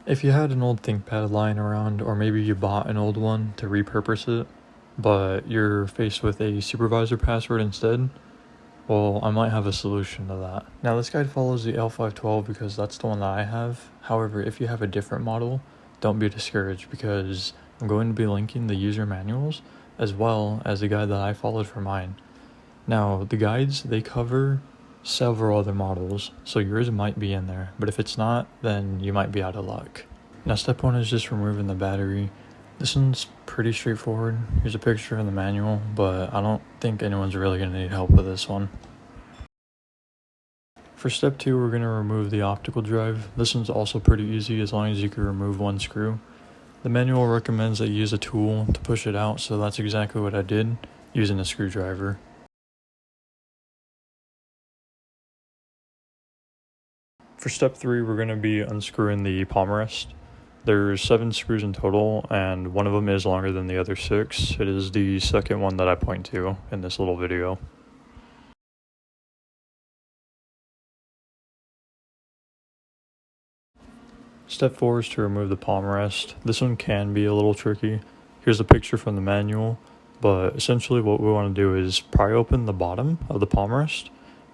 If you had an old ThinkPad lying around, or maybe you bought an old one to repurpose it, but you're faced with a supervisor password instead, well, I might have a solution to that. Now, this guide follows the L512 because that's the one that I have. However, if you have a different model, don't be discouraged because I'm going to be linking the user manuals as well as the guide that I followed for mine. Now, the guides, they cover several other models, so yours might be in there, but if it's not, then you might be out of luck. Now, step one is just removing the battery. This one's pretty straightforward. Here's a picture in the manual, but I don't think anyone's really going to need help with this one. For step two, we're going to remove the optical drive. This one's also pretty easy as long as you can remove one screw. The manual recommends that you use a tool to push it out, so that's exactly what I did, using a screwdriver. For step three, we're going to be unscrewing the palm rest. There's 7 screws in total, and one of them is longer than the other 6. It is the second one that I point to in this little video. Step 4 is to remove the palm rest. This one can be a little tricky. Here's a picture from the manual, but essentially what we want to do is pry open the bottom of the palm rest,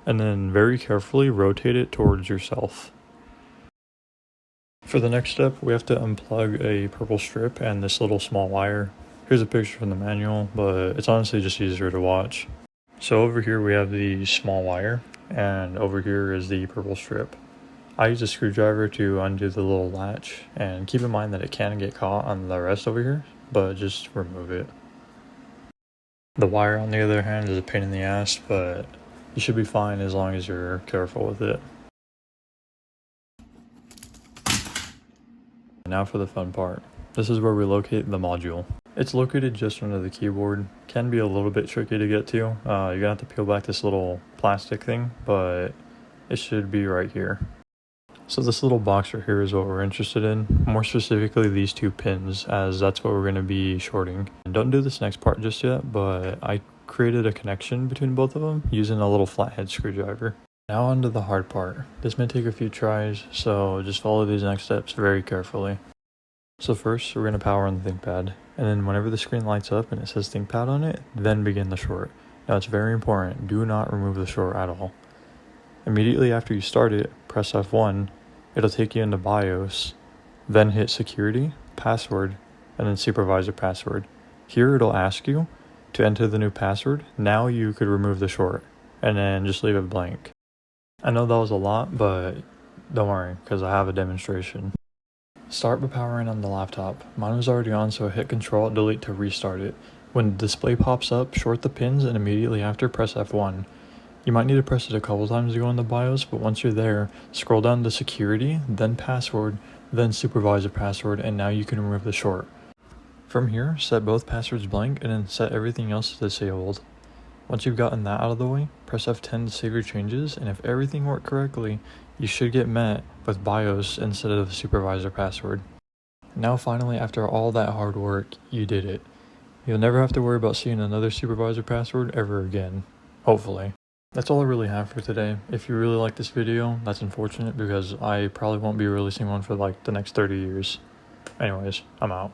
and then very carefully rotate it towards yourself. For the next step, we have to unplug a purple strip and this little small wire. Here's a picture from the manual, but it's honestly just easier to watch. So over here we have the small wire, and over here is the purple strip. I use a screwdriver to undo the little latch, and keep in mind that it can get caught on the rest over here, but just remove it. The wire, on the other hand, is a pain in the ass, but you should be fine as long as you're careful with it. Now for the fun part. This is where we locate the module. It's located just under the keyboard. Can be a little bit tricky to get to. You're gonna have to peel back this little plastic thing, but it should be right here. So this little box right here is what we're interested in. More specifically, these 2 pins, as that's what we're gonna be shorting. And don't do this next part just yet, but I created a connection between both of them using a little flathead screwdriver. Now onto the hard part. This may take a few tries, so just follow these next steps very carefully. So first, we're going to power on the ThinkPad, and then whenever the screen lights up and it says ThinkPad on it, then begin the short. Now it's very important, do not remove the short at all. Immediately after you start it, press F1, it'll take you into BIOS, then hit security, password, and then supervisor password. Here it'll ask you to enter the new password. Now you could remove the short, and then just leave it blank. I know that was a lot, but don't worry, because I have a demonstration. Start by powering on the laptop. Mine was already on, so I hit Ctrl-Delete to restart it. When the display pops up, short the pins, and immediately after, press F1. You might need to press it a couple times to go into BIOS, but once you're there, scroll down to security, then password, then supervisor password, and now you can remove the short. From here, set both passwords blank, and then set everything else to disabled. Once you've gotten that out of the way, press F10 to save your changes, and if everything worked correctly, you should get met with BIOS instead of the supervisor password. Now finally, after all that hard work, you did it. You'll never have to worry about seeing another supervisor password ever again. Hopefully. That's all I really have for today. If you really like this video, that's unfortunate because I probably won't be releasing one for like the next 30 years. Anyways, I'm out.